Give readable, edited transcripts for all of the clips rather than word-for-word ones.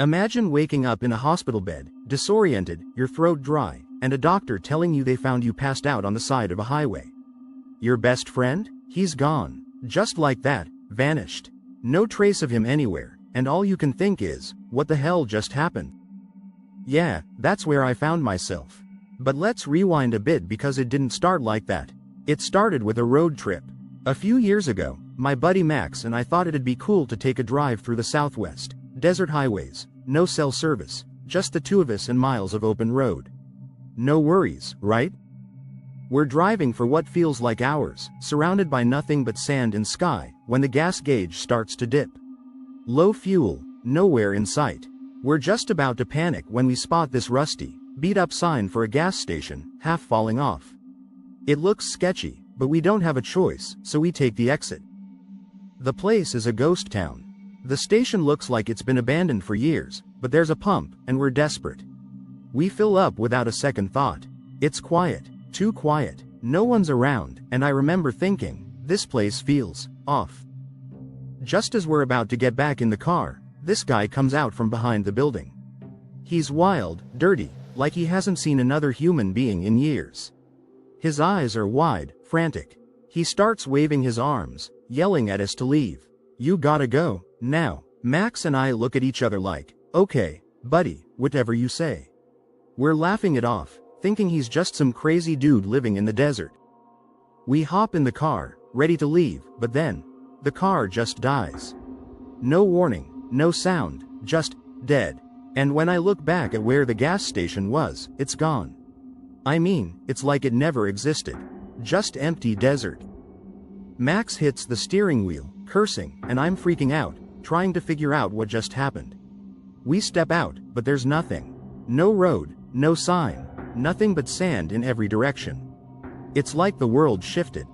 Imagine waking up in a hospital bed, disoriented, your throat dry, and a doctor telling you they found you passed out on the side of a highway. Your best friend? He's gone. Just like that, vanished. No trace of him anywhere, and all you can think is, what the hell just happened? Yeah, that's where I found myself. But let's rewind a bit because it didn't start like that. It started with a road trip. A few years ago, my buddy Max and I thought it'd be cool to take a drive through the Southwest. Desert highways, no cell service, just the two of us and miles of open road. No worries, right? We're driving for what feels like hours, surrounded by nothing but sand and sky, when the gas gauge starts to dip. Low fuel, nowhere in sight. We're just about to panic when we spot this rusty, beat-up sign for a gas station, half falling off. It looks sketchy, but we don't have a choice, so we take the exit. The place is a ghost town. The station looks like it's been abandoned for years, but there's a pump, and we're desperate. We fill up without a second thought. It's quiet, too quiet, no one's around, and I remember thinking, this place feels off. Just as we're about to get back in the car, this guy comes out from behind the building. He's wild, dirty, like he hasn't seen another human being in years. His eyes are wide, frantic. He starts waving his arms, yelling at us to leave. You gotta go, now. Max and I look at each other like, okay, buddy, whatever you say. We're laughing it off, thinking he's just some crazy dude living in the desert. We hop in the car, ready to leave, but then, the car just dies. No warning, no sound, just dead. And when I look back at where the gas station was, it's gone. I mean, it's like it never existed. Just empty desert. Max hits the steering wheel, cursing, and I'm freaking out, trying to figure out what just happened. We step out, but there's nothing. No road, no sign, nothing but sand in every direction. It's like the world shifted.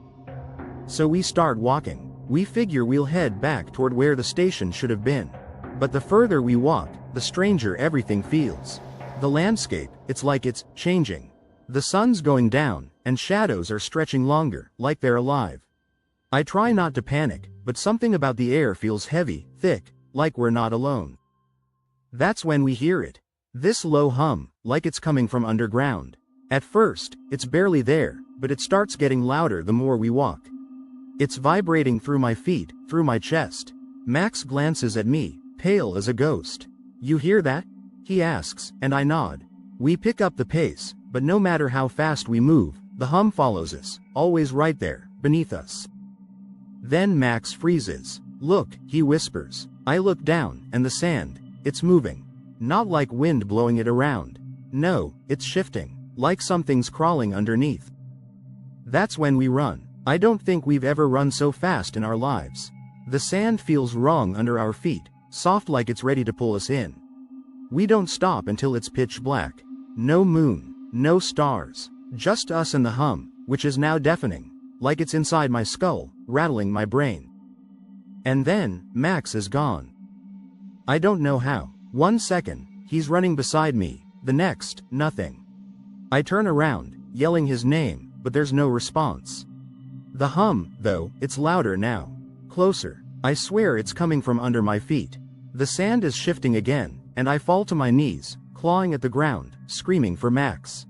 So we start walking. We figure we'll head back toward where the station should have been. But the further we walk, the stranger everything feels. The landscape, it's like it's changing. The sun's going down, and shadows are stretching longer, like they're alive. I try not to panic, but something about the air feels heavy, thick, like we're not alone. That's when we hear it. This low hum, like it's coming from underground. At first, it's barely there, but it starts getting louder the more we walk. It's vibrating through my feet, through my chest. Max glances at me, pale as a ghost. You hear that? He asks, and I nod. We pick up the pace, but no matter how fast we move, the hum follows us, always right there, beneath us. Then Max freezes. Look, he whispers. I look down, and the sand, it's moving. Not like wind blowing it around. No, it's shifting, like something's crawling underneath. That's when we run. I don't think we've ever run so fast in our lives. The sand feels wrong under our feet, soft like it's ready to pull us in. We don't stop until it's pitch black. No moon, no stars, just us and the hum, which is now deafening, like it's inside my skull, rattling my brain. And then, Max is gone. I don't know how. 1 second, he's running beside me, the next, nothing. I turn around, yelling his name, but there's no response. The hum, though, it's louder now. Closer. I swear it's coming from under my feet. The sand is shifting again, and I fall to my knees, clawing at the ground, screaming for Max.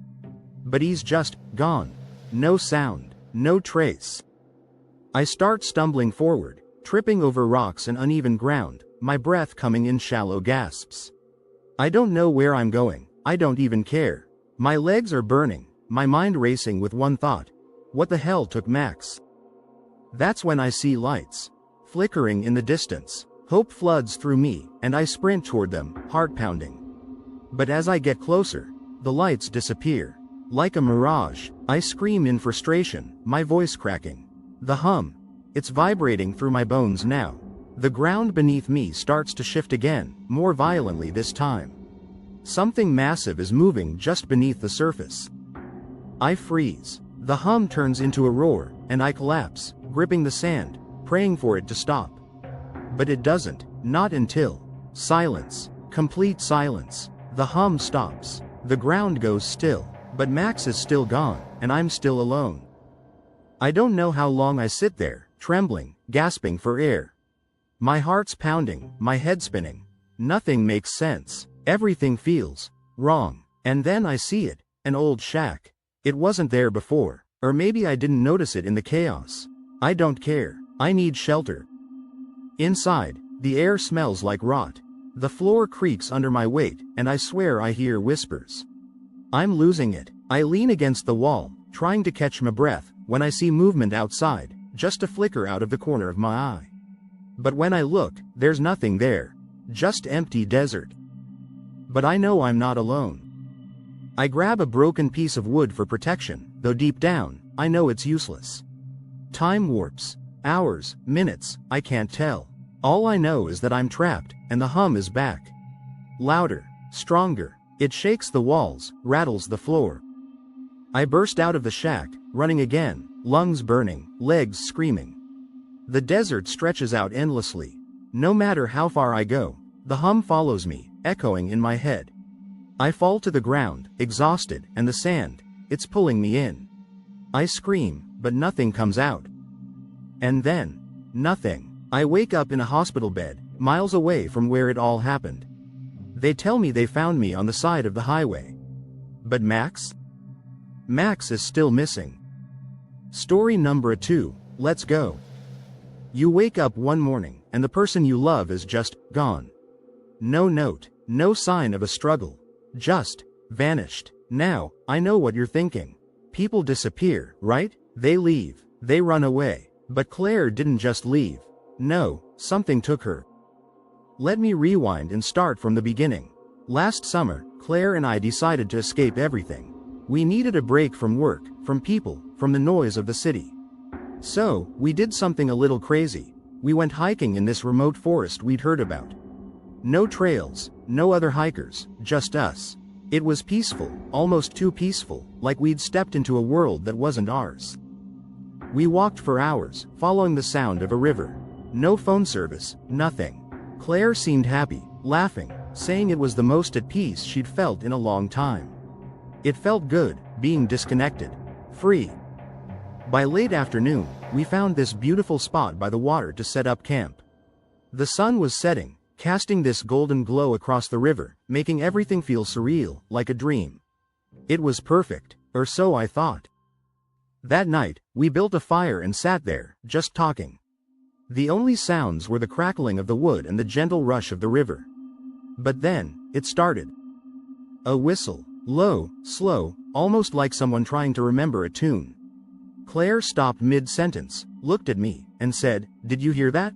But he's just gone. No sound, no trace. I start stumbling forward, tripping over rocks and uneven ground, my breath coming in shallow gasps. I don't know where I'm going, I don't even care. My legs are burning, my mind racing with one thought. What the hell took Max? That's when I see lights. Flickering in the distance. Hope floods through me, and I sprint toward them, heart pounding. But as I get closer, the lights disappear. Like a mirage, I scream in frustration, my voice cracking. The hum. It's vibrating through my bones now. The ground beneath me starts to shift again, more violently this time. Something massive is moving just beneath the surface. I freeze. The hum turns into a roar, and I collapse, gripping the sand, praying for it to stop. But it doesn't, not until. Silence. Complete silence. The hum stops. The ground goes still, but Max is still gone, and I'm still alone. I don't know how long I sit there, trembling, gasping for air. My heart's pounding, my head spinning. Nothing makes sense. Everything feels wrong. And then I see it, an old shack. It wasn't there before, or maybe I didn't notice it in the chaos. I don't care. I need shelter. Inside, the air smells like rot. The floor creaks under my weight, and I swear I hear whispers. I'm losing it. I lean against the wall, trying to catch my breath, when I see movement outside, just a flicker out of the corner of my eye. But when I look, there's nothing there. Just empty desert. But I know I'm not alone. I grab a broken piece of wood for protection, though deep down, I know it's useless. Time warps. Hours, minutes, I can't tell. All I know is that I'm trapped, and the hum is back. Louder, stronger. It shakes the walls, rattles the floor. I burst out of the shack, running again, lungs burning, legs screaming. The desert stretches out endlessly. No matter how far I go, the hum follows me, echoing in my head. I fall to the ground, exhausted, and the sand, it's pulling me in. I scream, but nothing comes out. And then, nothing. I wake up in a hospital bed, miles away from where it all happened. They tell me they found me on the side of the highway. But Max? Max is still missing. Story number 2, let's go. You wake up one morning, and the person you love is just gone. No note, no sign of a struggle. Just vanished. Now, I know what you're thinking. People disappear, right? They leave. They run away. But Claire didn't just leave. No, something took her. Let me rewind and start from the beginning. Last summer, Claire and I decided to escape everything. We needed a break from work, from people, from the noise of the city. So, we did something a little crazy. We went hiking in this remote forest we'd heard about. No trails, no other hikers, just us. It was peaceful, almost too peaceful, like we'd stepped into a world that wasn't ours. We walked for hours, following the sound of a river. No phone service, nothing. Claire seemed happy, laughing, saying it was the most at peace she'd felt in a long time. It felt good, being disconnected. Free. By late afternoon, we found this beautiful spot by the water to set up camp. The sun was setting, casting this golden glow across the river, making everything feel surreal, like a dream. It was perfect, or so I thought. That night, we built a fire and sat there, just talking. The only sounds were the crackling of the wood and the gentle rush of the river. But then, it started. A whistle, low, slow, almost like someone trying to remember a tune. Claire stopped mid-sentence, looked at me, and said, "Did you hear that?"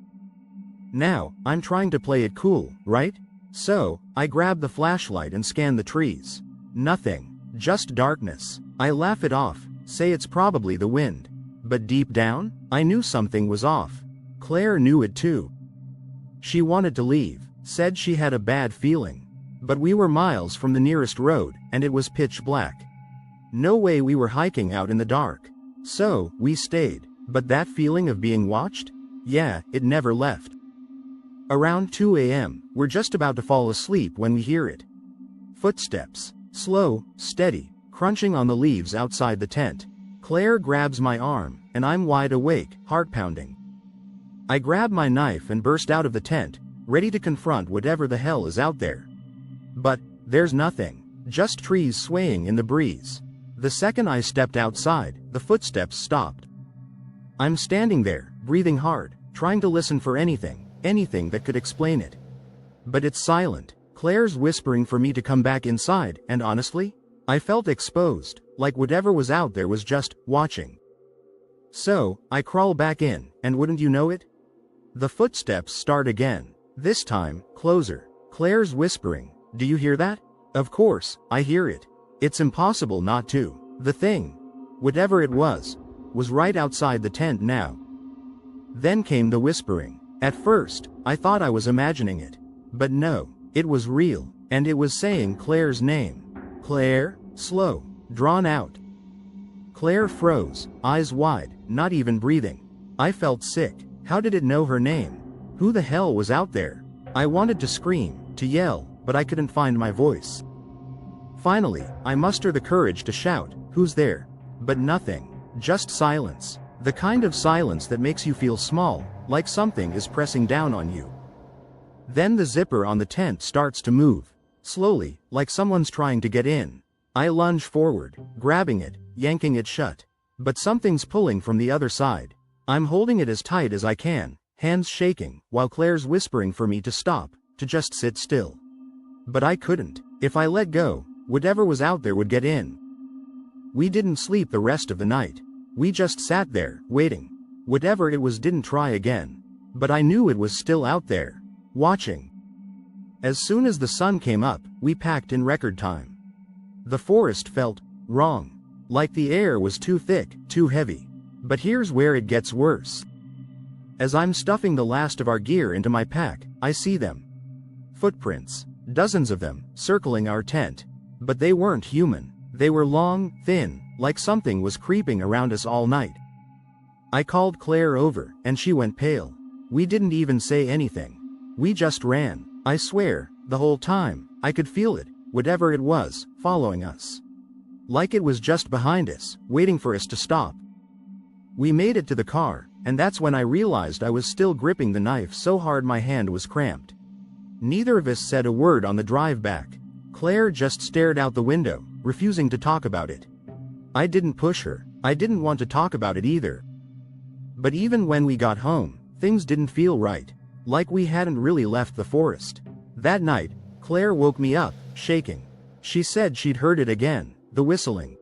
Now, I'm trying to play it cool, right? So, I grab the flashlight and scan the trees. Nothing. Just darkness. I laugh it off, say it's probably the wind. But deep down, I knew something was off. Claire knew it too. She wanted to leave, said she had a bad feeling. But we were miles from the nearest road, and it was pitch black. No way we were hiking out in the dark. So, we stayed. But that feeling of being watched? Yeah, it never left. Around 2 a.m., we're just about to fall asleep when we hear it. Footsteps. Slow, steady, crunching on the leaves outside the tent. Claire grabs my arm, and I'm wide awake, heart pounding. I grab my knife and burst out of the tent, ready to confront whatever the hell is out there. But, there's nothing. Just trees swaying in the breeze. The second I stepped outside, the footsteps stopped. I'm standing there, breathing hard, trying to listen for anything that could explain it. But it's silent. Claire's whispering for me to come back inside, and honestly, I felt exposed, like whatever was out there was just watching. So, I crawl back in, and wouldn't you know it? The footsteps start again. This time, closer. Claire's whispering, "Do you hear that?" Of course, I hear it. It's impossible not to. The thing, whatever it was right outside the tent now. Then came the whispering. At first, I thought I was imagining it. But no, it was real, and it was saying Claire's name. Claire, slow, drawn out. Claire froze, eyes wide, not even breathing. I felt sick. How did it know her name? Who the hell was out there? I wanted to scream, to yell, but I couldn't find my voice. Finally, I muster the courage to shout, "Who's there?" But nothing. Just silence. The kind of silence that makes you feel small, like something is pressing down on you. Then the zipper on the tent starts to move. Slowly, like someone's trying to get in. I lunge forward, grabbing it, yanking it shut. But something's pulling from the other side. I'm holding it as tight as I can, hands shaking, while Claire's whispering for me to stop, to just sit still. But I couldn't. If I let go, whatever was out there would get in. We didn't sleep the rest of the night. We just sat there, waiting. Whatever it was didn't try again. But I knew it was still out there, watching. As soon as the sun came up, we packed in record time. The forest felt wrong. Like the air was too thick, too heavy. But here's where it gets worse. As I'm stuffing the last of our gear into my pack, I see them. Footprints. Dozens of them, circling our tent. But they weren't human. They were long, thin, like something was creeping around us all night. I called Claire over, and she went pale. We didn't even say anything. We just ran. I swear, the whole time, I could feel it, whatever it was, following us. Like it was just behind us, waiting for us to stop. We made it to the car, and that's when I realized I was still gripping the knife so hard my hand was cramped. Neither of us said a word on the drive back. Claire just stared out the window, refusing to talk about it. I didn't push her. I didn't want to talk about it either. But even when we got home, things didn't feel right. Like we hadn't really left the forest. That night, Claire woke me up, shaking. She said she'd heard it again, the whistling.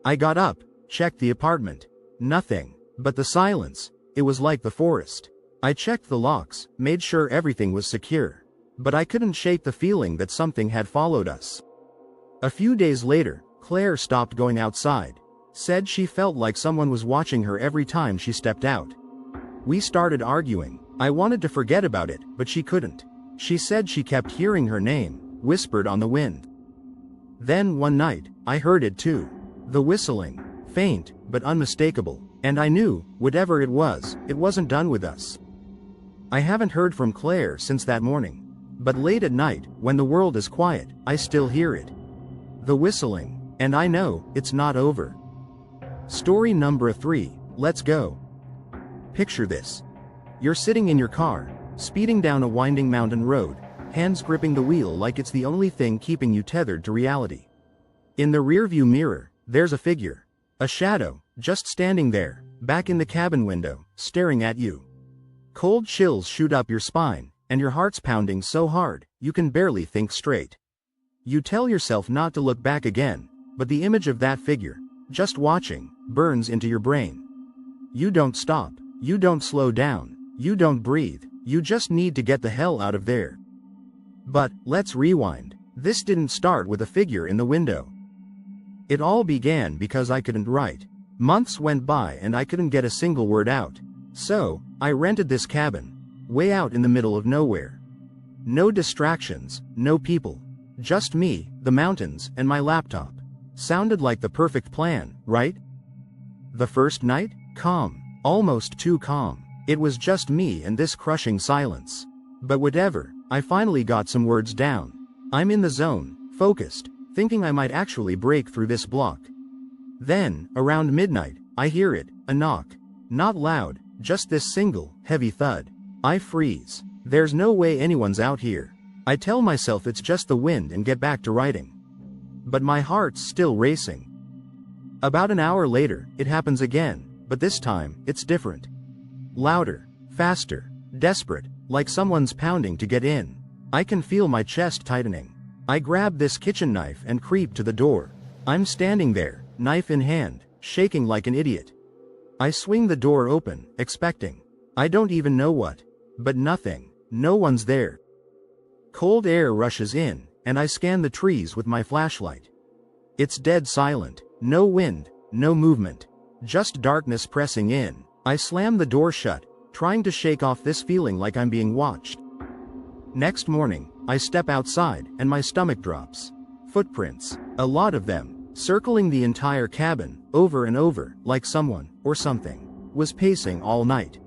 I got up, checked the apartment. Nothing. But the silence. It was like the forest. I checked the locks, made sure everything was secure. But I couldn't shake the feeling that something had followed us. A few days later, Claire stopped going outside. Said she felt like someone was watching her every time she stepped out. We started arguing. I wanted to forget about it, but she couldn't. She said she kept hearing her name, whispered on the wind. Then one night, I heard it too. The whistling. Faint, but unmistakable. And I knew, whatever it wasn't done with us. I haven't heard from Claire since that morning. But late at night, when the world is quiet, I still hear it. The whistling. And I know, it's not over. Story number 3, let's go. Picture this. You're sitting in your car, speeding down a winding mountain road, hands gripping the wheel like it's the only thing keeping you tethered to reality. In the rearview mirror, there's a figure. A shadow, just standing there, back in the cabin window, staring at you. Cold chills shoot up your spine, and your heart's pounding so hard, you can barely think straight. You tell yourself not to look back again, but the image of that figure, just watching, burns into your brain. You don't stop, you don't slow down, you don't breathe, you just need to get the hell out of there. But, let's rewind. This didn't start with a figure in the window. It all began because I couldn't write. Months went by and I couldn't get a single word out. So, I rented this cabin, way out in the middle of nowhere. No distractions, no people. Just me, the mountains, and my laptop. Sounded like the perfect plan, right? The first night? Calm. Almost too calm. It was just me and this crushing silence. But whatever, I finally got some words down. I'm in the zone, focused, thinking I might actually break through this block. Then, around midnight, I hear it, a knock. Not loud, just this single, heavy thud. I freeze. There's no way anyone's out here. I tell myself it's just the wind and get back to writing. But my heart's still racing. About an hour later, it happens again, but this time, it's different. Louder, faster, desperate, like someone's pounding to get in. I can feel my chest tightening. I grab this kitchen knife and creep to the door. I'm standing there, knife in hand, shaking like an idiot. I swing the door open, expecting. I don't even know what. But nothing. No one's there. Cold air rushes in, and I scan the trees with my flashlight. It's dead silent. No wind, no movement. Just darkness pressing in. I slam the door shut, trying to shake off this feeling like I'm being watched. Next morning, I step outside, and my stomach drops. Footprints. A lot of them, circling the entire cabin, over and over, like someone, or something, was pacing all night.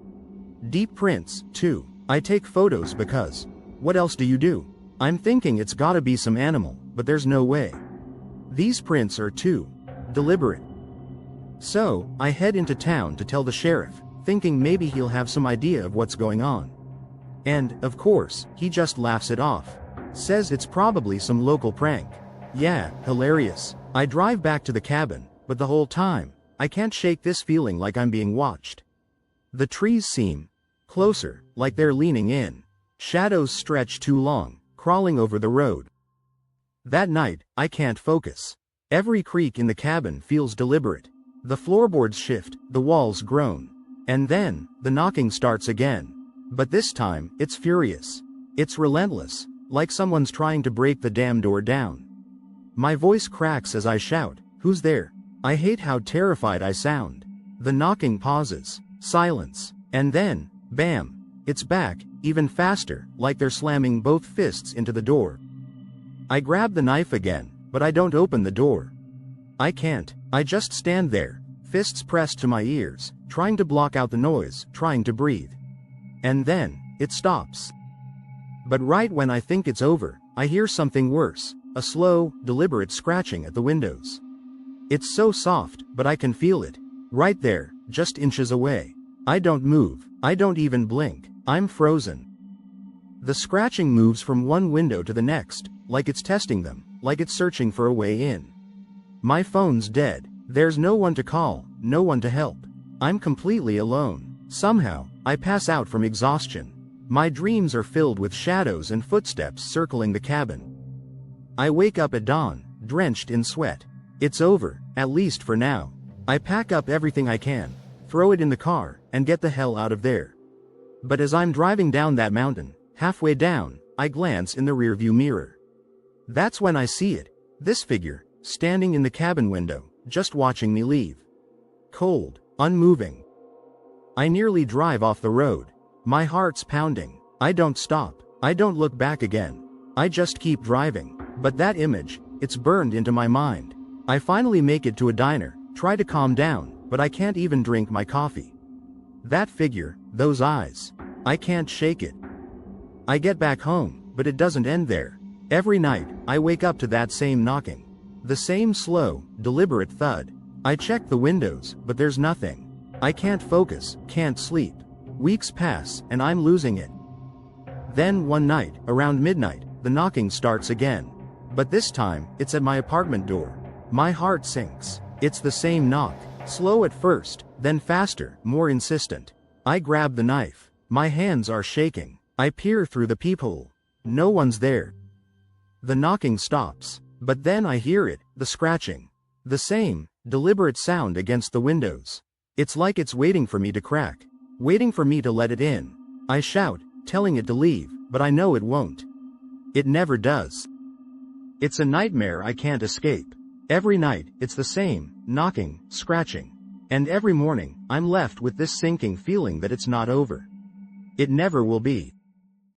Deep prints, too. I take photos because, what else do you do? I'm thinking it's gotta be some animal, but there's no way. These prints are too deliberate. So, I head into town to tell the sheriff, thinking maybe he'll have some idea of what's going on. And, of course, he just laughs it off. Says it's probably some local prank. Yeah, hilarious. I drive back to the cabin, but the whole time, I can't shake this feeling like I'm being watched. The trees seem closer, like they're leaning in. Shadows stretch too long, crawling over the road. That night, I can't focus. Every creak in the cabin feels deliberate. The floorboards shift, the walls groan. And then, the knocking starts again. But this time, it's furious. It's relentless, like someone's trying to break the damn door down. My voice cracks as I shout, "Who's there?" I hate how terrified I sound. The knocking pauses. Silence. And then, bam! It's back, even faster, like they're slamming both fists into the door. I grab the knife again, but I don't open the door. I can't. I just stand there, fists pressed to my ears, trying to block out the noise, trying to breathe. And then, it stops. But right when I think it's over, I hear something worse, a slow, deliberate scratching at the windows. It's so soft, but I can feel it. Right there, just inches away. I don't move. I don't even blink. I'm frozen. The scratching moves from one window to the next, like it's testing them, like it's searching for a way in. My phone's dead. There's no one to call, no one to help. I'm completely alone. Somehow, I pass out from exhaustion. My dreams are filled with shadows and footsteps circling the cabin. I wake up at dawn, drenched in sweat. It's over, at least for now. I pack up everything I can, throw it in the car, and get the hell out of there. But as I'm driving down that mountain, halfway down, I glance in the rearview mirror. That's when I see it, this figure, standing in the cabin window, just watching me leave. Cold, unmoving. I nearly drive off the road. My heart's pounding. I don't stop. I don't look back again. I just keep driving. But that image, it's burned into my mind. I finally make it to a diner, try to calm down, but I can't even drink my coffee. That figure, those eyes. I can't shake it. I get back home, but it doesn't end there. Every night, I wake up to that same knocking. The same slow, deliberate thud. I check the windows, but there's nothing. I can't focus, can't sleep. Weeks pass, and I'm losing it. Then one night, around midnight, the knocking starts again. But this time, it's at my apartment door. My heart sinks. It's the same knock. Slow at first, then faster, more insistent. I grab the knife. My hands are shaking. I peer through the peephole. No one's there. The knocking stops. But then I hear it, the scratching. The same, deliberate sound against the windows. It's like it's waiting for me to crack. Waiting for me to let it in. I shout, telling it to leave, but I know it won't. It never does. It's a nightmare I can't escape. Every night, it's the same, knocking, scratching. And every morning, I'm left with this sinking feeling that it's not over. It never will be.